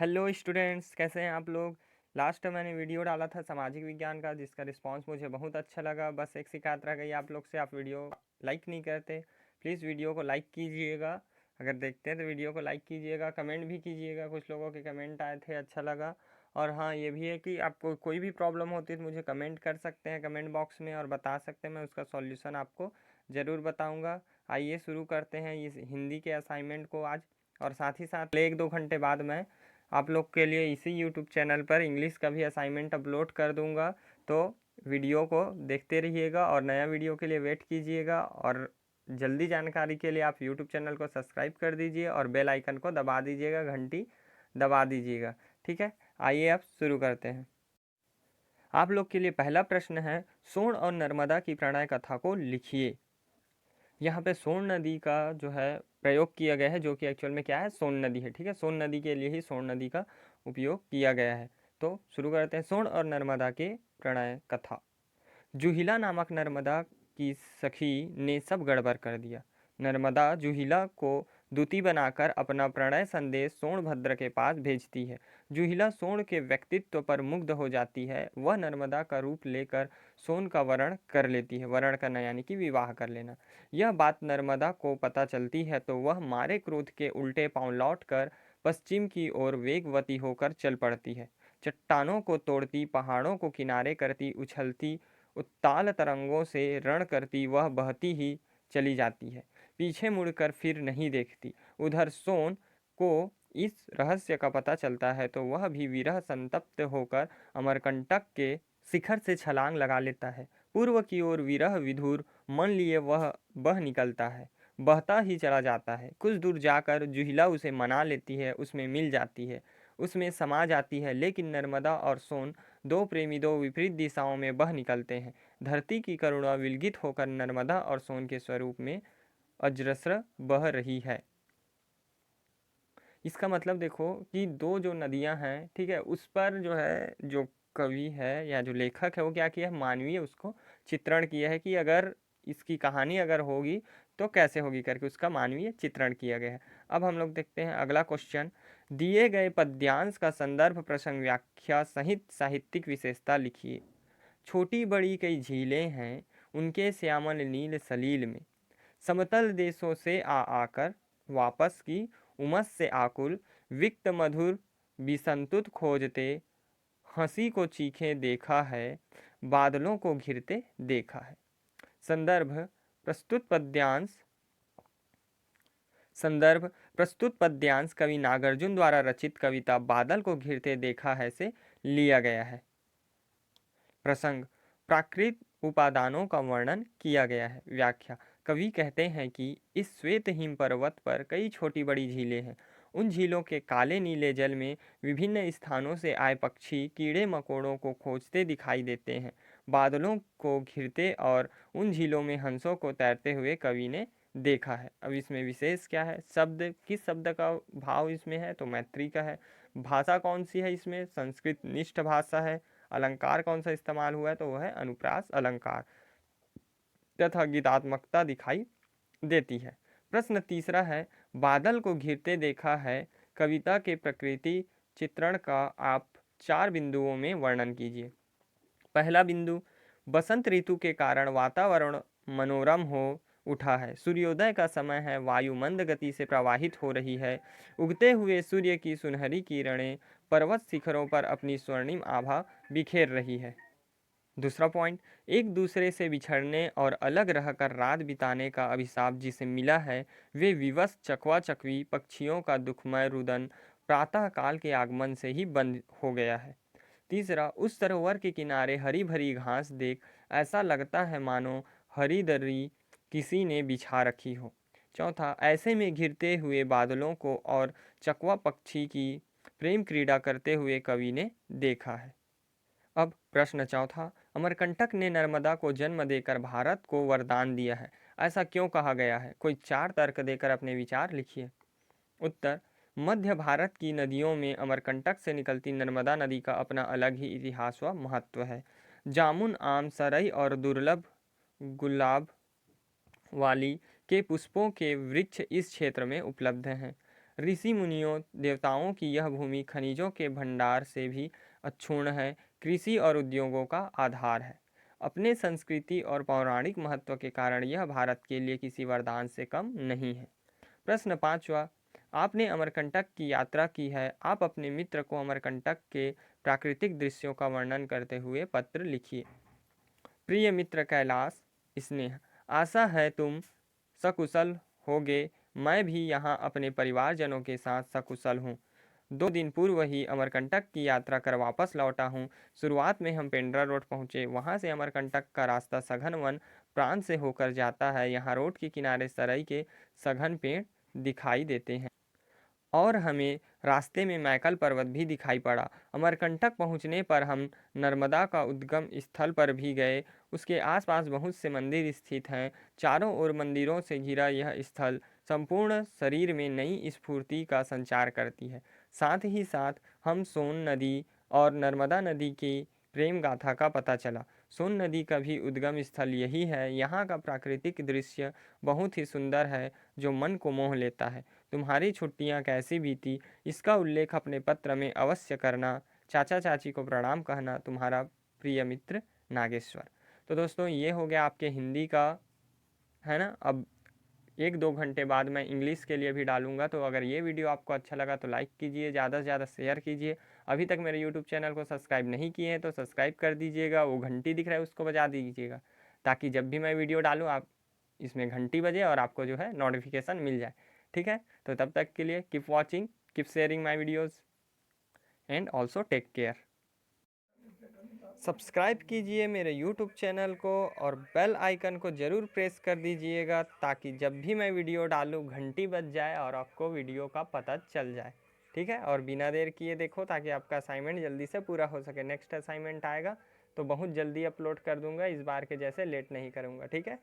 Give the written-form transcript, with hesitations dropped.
Hello students, कैसे हैं आप लोग। लास्ट मैंने वीडियो डाला था सामाजिक विज्ञान का, जिसका रिस्पांस मुझे बहुत अच्छा लगा। बस एक शिकायत रह गई आप लोग से, आप वीडियो लाइक नहीं करते। प्लीज़ वीडियो को लाइक कीजिएगा। अगर देखते हैं तो वीडियो को लाइक कीजिएगा, कमेंट भी कीजिएगा। कुछ लोगों के कमेंट आए थे, अच्छा लगा। और हाँ, ये भी है कि आपको कोई भी प्रॉब्लम होती है तो मुझे कमेंट कर सकते हैं कमेंट बॉक्स में और बता सकते हैं, मैं उसका सॉल्यूशन आपको ज़रूर बताऊँगा। आइए शुरू करते हैं इस हिंदी के असाइनमेंट को आज। और साथ ही साथ 1-2 घंटे बाद मैं आप लोग के लिए इसी यूट्यूब चैनल पर इंग्लिश का भी असाइनमेंट अपलोड कर दूंगा। तो वीडियो को देखते रहिएगा और नया वीडियो के लिए वेट कीजिएगा। और जल्दी जानकारी के लिए आप यूट्यूब चैनल को सब्सक्राइब कर दीजिए और बेल आइकन को दबा दीजिएगा, घंटी दबा दीजिएगा। ठीक है, आइए अब शुरू करते हैं। आप लोग के लिए पहला प्रश्न है, सोन और नर्मदा की प्रणय कथा को लिखिए। यहाँ पे सोन नदी का जो है प्रयोग किया गया है, जो कि एक्चुअल में क्या है, सोन नदी है। ठीक है, सोन नदी के लिए ही सोन नदी का उपयोग किया गया है। तो शुरू करते हैं। सोन और नर्मदा के प्रणय कथा। जूहिला नामक नर्मदा की सखी ने सब गड़बड़ कर दिया। नर्मदा जूहिला को दूती बनाकर अपना प्रणय संदेश सोनभद्र के पास भेजती है। जूहिला सोन के व्यक्तित्व पर मुग्ध हो जाती है। वह नर्मदा का रूप लेकर सोन का वरण कर लेती है। वरण करना यानी कि विवाह कर लेना। यह बात नर्मदा को पता चलती है तो वह मारे क्रोध के उल्टे पांव लौटकर पश्चिम की ओर वेगवती होकर चल पड़ती है। चट्टानों को तोड़ती, पहाड़ों को किनारे करती, उछलती उत्ताल तरंगों से रण करती वह बहती ही चली जाती है। पीछे मुड़कर फिर नहीं देखती। उधर सोन को इस रहस्य का पता चलता है तो वह भी विरह संतप्त होकर अमरकंटक के शिखर से छलांग लगा लेता है। पूर्व की ओर विरह विधुर मन लिए वह बह निकलता है, बहता ही चला जाता है। कुछ दूर जाकर जुहिला उसे मना लेती है, उसमें मिल जाती है, उसमें समा जाती है। लेकिन नर्मदा और सोन दो प्रेमी दो विपरीत दिशाओं में बह निकलते हैं। धरती की करुणा विलगित होकर नर्मदा और सोन के स्वरूप में अजस्र बह रही है। इसका मतलब देखो कि दो जो नदियां हैं, ठीक है, उस पर जो है जो कवि है या जो लेखक है वो क्या किया है, मानवीय उसको चित्रण किया है कि अगर इसकी कहानी अगर होगी तो कैसे होगी करके उसका मानवीय चित्रण किया गया है। अब हम लोग देखते हैं अगला क्वेश्चन। दिए गए पद्यांश का संदर्भ प्रसंग व्याख्या सहित साहित्यिक विशेषता लिखिए। छोटी बड़ी कई झीलें हैं उनके श्यामल नील सलील में, समतल देशों से आ आकर वापस की उमस से आकुल, विक्त मधुर विसंतुत खोजते, हंसी को चीखे देखा है, बादलों को घिरते देखा है। संदर्भ प्रस्तुत पद्यांश संदर्भ प्रस्तुत पद्यांश कवि नागार्जुन द्वारा रचित कविता बादल को घिरते देखा है से लिया गया है। प्रसंग प्राकृत उपादानों का वर्णन किया गया है। व्याख्या कवि कहते हैं कि इस श्वेत हिम पर्वत पर कई छोटी बड़ी झीलें हैं। उन झीलों के काले नीले जल में विभिन्न स्थानों से आए पक्षी कीड़े मकोड़ों को खोजते दिखाई देते हैं। बादलों को घिरते और उन झीलों में हंसों को तैरते हुए कवि ने देखा है। अब इसमें विशेष क्या है, शब्द किस शब्द का भाव इसमें है तो मैत्री का है। भाषा कौन सी है, इसमें संस्कृत निष्ठ भाषा है। अलंकार कौन सा इस्तेमाल हुआ है तो वह है अनुप्रास अलंकार तथा गीतात्मकता दिखाई देती है। प्रश्न तीसरा है, बादल को घिरते देखा है कविता के प्रकृति चित्रण का आप 4 बिंदुओं में वर्णन कीजिए। पहला बिंदु, बसंत ऋतु के कारण वातावरण मनोरम हो उठा है। सूर्योदय का समय है, वायु मंद गति से प्रवाहित हो रही है। उगते हुए सूर्य की सुनहरी किरणें पर्वत शिखरों पर अपनी स्वर्णिम आभा बिखेर रही है। दूसरा पॉइंट, एक दूसरे से बिछड़ने और अलग रहकर रात बिताने का अभिशाप जिसे मिला है, वे विवश चकवा चकवी पक्षियों का दुखमय रुदन प्रातः काल के आगमन से ही बंद हो गया है। तीसरा, उस सरोवर के किनारे हरी भरी घास देख ऐसा लगता है मानो हरी दरी किसी ने बिछा रखी हो। चौथा, ऐसे में घिरते हुए बादलों को और चकवा पक्षी की प्रेम क्रीड़ा करते हुए कवि ने देखा है। अब प्रश्न चौथा, अमरकंटक ने नर्मदा को जन्म देकर भारत को वरदान दिया है, ऐसा क्यों कहा गया है? कोई 4 तर्क देकर अपने विचार लिखिए। उत्तर, मध्य भारत की नदियों में अमरकंटक से निकलती नर्मदा नदी का अपना अलग ही इतिहास व महत्व है। जामुन, आम, सरई और दुर्लभ गुलाब वाली के पुष्पों के वृक्ष इस क्षेत्र में उपलब्ध हैं। ऋषि मुनियों देवताओं की यह भूमि खनिजों के भंडार से भी अक्षुण्ण है, कृषि और उद्योगों का आधार है। अपने संस्कृति और पौराणिक महत्व के कारण यह भारत के लिए किसी वरदान से कम नहीं है। प्रश्न 5वां, आपने अमरकंटक की यात्रा की है, आप अपने मित्र को अमरकंटक के प्राकृतिक दृश्यों का वर्णन करते हुए पत्र लिखिए। प्रिय मित्र कैलाश, स्नेह, आशा है तुम सकुशल होगे। मैं भी यहाँ अपने परिवारजनों के साथ सकुशल हूँ। 2 दिन पूर्व ही अमरकंटक की यात्रा कर वापस लौटा हूँ। शुरुआत में हम पेंड्रा रोड पहुँचे, वहाँ से अमरकंटक का रास्ता सघन वन प्रांत से होकर जाता है। यहाँ रोड के किनारे सरई के सघन पेड़ दिखाई देते हैं और हमें रास्ते में मैकल पर्वत भी दिखाई पड़ा। अमरकंटक पहुंचने पर हम नर्मदा का उद्गम स्थल पर भी गए। उसके आसपास बहुत से मंदिर स्थित हैं। चारों ओर मंदिरों से घिरा यह स्थल संपूर्ण शरीर में नई स्फूर्ति का संचार करती है। साथ ही साथ हम सोन नदी और नर्मदा नदी की प्रेम गाथा का पता चला। सोन नदी का भी उद्गम स्थल यही है। यहाँ का प्राकृतिक दृश्य बहुत ही सुंदर है जो मन को मोह लेता है। तुम्हारी छुट्टियां कैसी बीती, इसका उल्लेख अपने पत्र में अवश्य करना। चाचा चाची को प्रणाम कहना, तुम्हारा प्रिय मित्र नागेश्वर। तो दोस्तों ये हो गया आपके हिंदी का, है ना। अब 1-2 घंटे बाद मैं इंग्लिश के लिए भी डालूंगा। तो अगर ये वीडियो आपको अच्छा लगा तो लाइक कीजिए, ज़्यादा से ज़्यादा शेयर कीजिए। अभी तक मेरे यूट्यूब चैनल को सब्सक्राइब नहीं किए हैं तो सब्सक्राइब कर दीजिएगा। वो घंटी दिख रहा है उसको बजा दीजिएगा, ताकि जब भी मैं वीडियो डालूँ आप इसमें घंटी बजे और आपको जो है नोटिफिकेशन मिल जाए। ठीक है, तो तब तक के लिए keep watching, keep sharing my videos and also take care. Subscribe कीजिए मेरे यूट्यूब चैनल को और बेल आइकन को ज़रूर प्रेस कर दीजिएगा, ताकि जब भी मैं वीडियो डालूँ घंटी बज जाए और आपको वीडियो का पता चल जाए। ठीक है, और बिना देर किए देखो, ताकि आपका असाइनमेंट जल्दी से पूरा हो सके। नेक्स्ट असाइनमेंट आएगा तो बहुत जल्दी अपलोड कर दूंगा, इस बार के जैसे लेट नहीं करूँगा। ठीक है।